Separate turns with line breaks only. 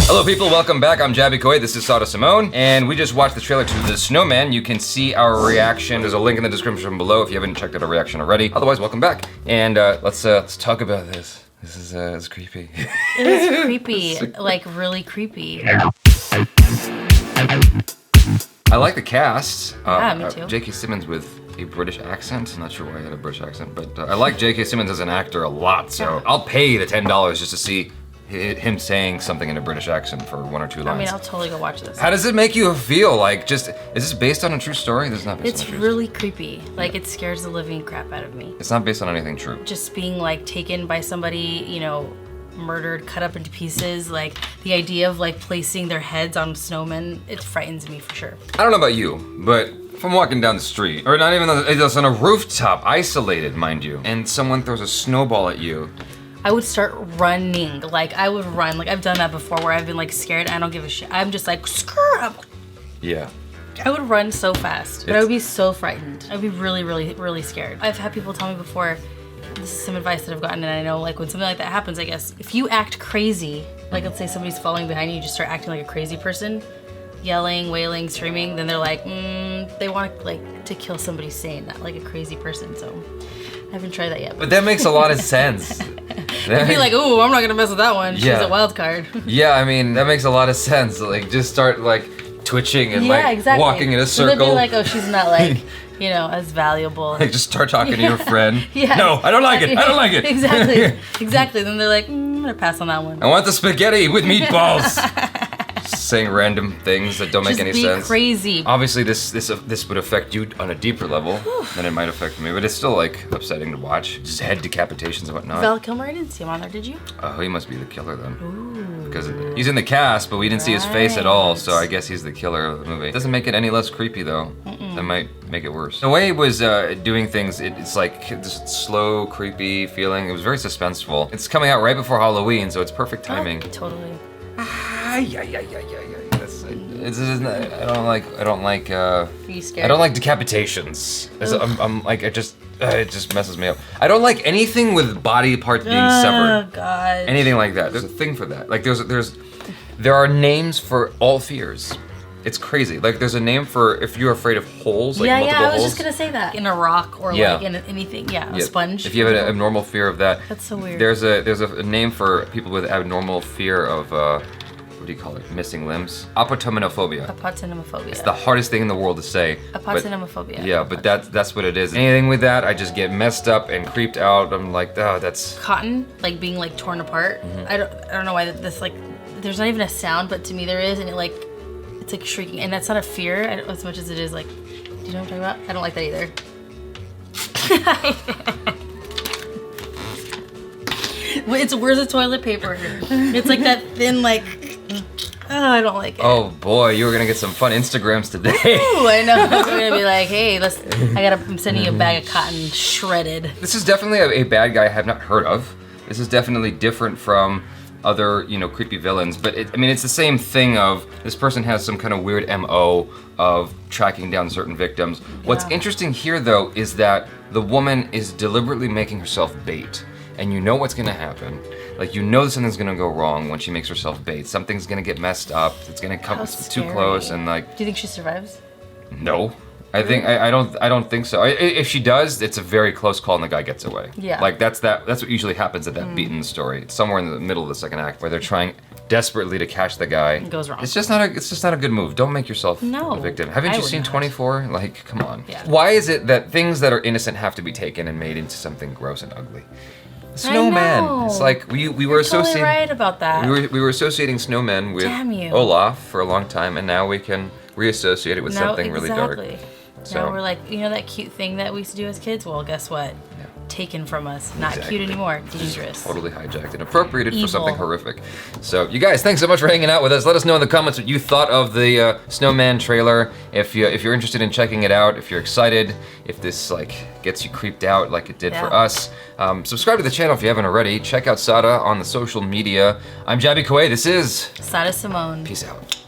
Hello people, welcome back. I'm Jaby Koay, this is Sada Simone, and we just watched the trailer to The Snowman. You can see our reaction. There's a link in the description below if you haven't checked out our reaction already. Otherwise, welcome back. And let's talk about this. This is it's creepy.
It is creepy, like really creepy.
I like the cast.
Yeah, me too.
J.K. Simmons with a British accent. I'm not sure why he had a British accent, but I like J.K. Simmons as an actor a lot, so I'll pay the $10 just to see him saying something in a British accent for 1 or 2 lines.
I mean, I'll totally go watch this.
How does it make you feel? Like, is this based on a true story? This is not based
It's
on a true
really creepy. Like, it scares the living crap out of me.
It's not based on anything true.
Just being, like, taken by somebody, you know, murdered, cut up into pieces. Like, the idea of, like, placing their heads on snowmen, it frightens me for sure.
I don't know about you, but if I'm walking down the street, or not even it's on a rooftop, isolated, mind you, and someone throws a snowball at you,
I would start running. Like, I would run. Like, I've done that before where I've been, like, scared and I don't give a shit. I'm just like, screw.
Yeah.
I would run so fast, but I would be so frightened. I'd be really, really, really scared. I've had people tell me before, this is some advice that I've gotten, and I know, like, when something like that happens, I guess, if you act crazy, like, let's say somebody's following behind you, you just start acting like a crazy person, yelling, wailing, screaming, then they're like, they want, like, to kill somebody sane, not like a crazy person, so I haven't tried that yet.
But that makes a lot of sense.
I'd be like, ooh, I'm not gonna mess with that one. She's a wild card.
Yeah, I mean, that makes a lot of sense. Like, just start, like, twitching and,
exactly.
walking in a circle.
And they'd be like, oh, she's not, like, you know, as valuable.
Like, just start talking to your friend.
Yeah.
No, I don't like it. I don't like it.
Exactly. Exactly. Then they're like, I'm gonna pass on that one.
I want the spaghetti with meatballs. Saying random things that don't make any sense.
Just be crazy.
Obviously, this would affect you on a deeper level than it might affect me, but it's still, like, upsetting to watch. Just head decapitations and whatnot.
Val Kilmer, I didn't see him on there, did you?
Oh, he must be the killer then.
Ooh.
Because he's in the cast, but we didn't see his face at all, so I guess he's the killer of the movie. Doesn't make it any less creepy, though. That might make it worse. The way he was doing things, it's like this slow, creepy feeling. It was very suspenseful. It's coming out right before Halloween, so it's perfect timing.
Oh, totally.
I don't like.
Are you scared?
I don't like decapitations. I'm like, it just messes me up. I don't like anything with body parts being severed.
Oh God.
Anything like that. There's a thing for that. Like there are names for all fears. It's crazy. Like, there's a name for if you're afraid of holes, like multiple holes.
I was just gonna say that. In a rock or like in anything, a sponge.
If you have an abnormal fear of that.
That's so weird.
There's a name for people with abnormal fear of, what do you call it? Missing limbs? Apotemnophobia.
Apotemnophobia.
It's the hardest thing in the world to say.
Apotemnophobia.
Yeah, but that's what it is. Anything with that, I just get messed up and creeped out. I'm like, oh, that's...
Cotton, like being like torn apart. I don't know why this, like, there's not even a sound, but to me there is, and it like, it's like shrieking, and that's not a fear as much as it is like, do you know what I'm talking about? I don't like that either. Where's the toilet paper? It's like that thin, like, oh, I don't like it.
Oh boy, you were gonna get some fun Instagrams today.
Ooh, I know. We're gonna be like, hey, I'm sending you a bag of cotton shredded.
This is definitely a bad guy I have not heard of. This is definitely different from other, you know, creepy villains, but I mean, it's the same thing of this person has some kind of weird MO of tracking down certain victims. What's interesting here, though, is that the woman is deliberately making herself bait, and you know what's gonna happen. Like, you know something's gonna go wrong when she makes herself bait. Something's gonna get messed up. It's gonna come too close, and like.
Do you think she survives?
No. I think I don't think so. If she does, it's a very close call and the guy gets away. Yeah. Like that's what usually happens at that beaten story. It's somewhere in the middle of the second act where they're trying desperately to catch the guy.
It goes wrong.
It's just not a good move. Don't make yourself a victim. Haven't you seen 24? Like, come on.
Yeah.
Why is it that things that are innocent have to be taken and made into something gross and ugly? Snowman. It's like we were associating.
Totally right about that.
We were associating snowmen with Olaf for a long time, and now we can reassociate it with something really dark.
So now we're like, you know that cute thing that we used to do as kids? Well, guess what? Yeah. Taken from us. Not cute anymore. Dangerous.
Totally hijacked and appropriated for something horrific. So, you guys, thanks so much for hanging out with us. Let us know in the comments what you thought of the Snowman trailer. If you're interested in checking it out, if you're excited, if this like gets you creeped out like it did for us, subscribe to the channel if you haven't already. Check out Sada on the social media. I'm Jaby Koay. This is
Sada Simone.
Peace out.